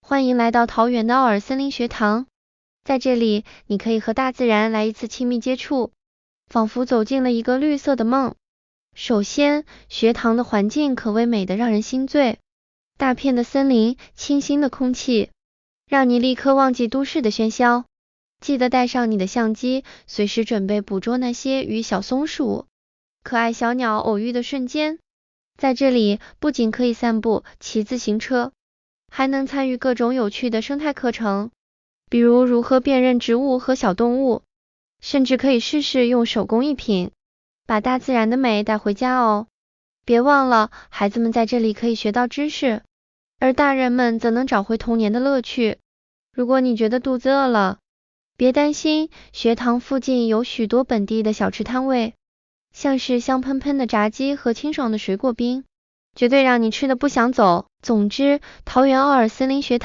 欢迎来到桃园的奥尔森林学堂，在这里，你可以和大自然来一次亲密接触，仿佛走进了一个绿色的梦。首先，学堂的环境可谓美得让人心醉，大片的森林，清新的空气，让你立刻忘记都市的喧嚣。记得带上你的相机，随时准备捕捉那些与小松鼠、可爱小鸟偶遇的瞬间。在这里，不仅可以散步、骑自行车，还能参与各种有趣的生态课程，比如如何辨认植物和小动物，甚至可以试试用手工艺品，把大自然的美带回家哦。别忘了，孩子们在这里可以学到知识，而大人们则能找回童年的乐趣。如果你觉得肚子饿了，别担心，学堂附近有许多本地的小吃摊位，像是香喷喷的炸鸡和清爽的水果冰，绝对让你吃得不想走。总之，桃园奥尔森林学堂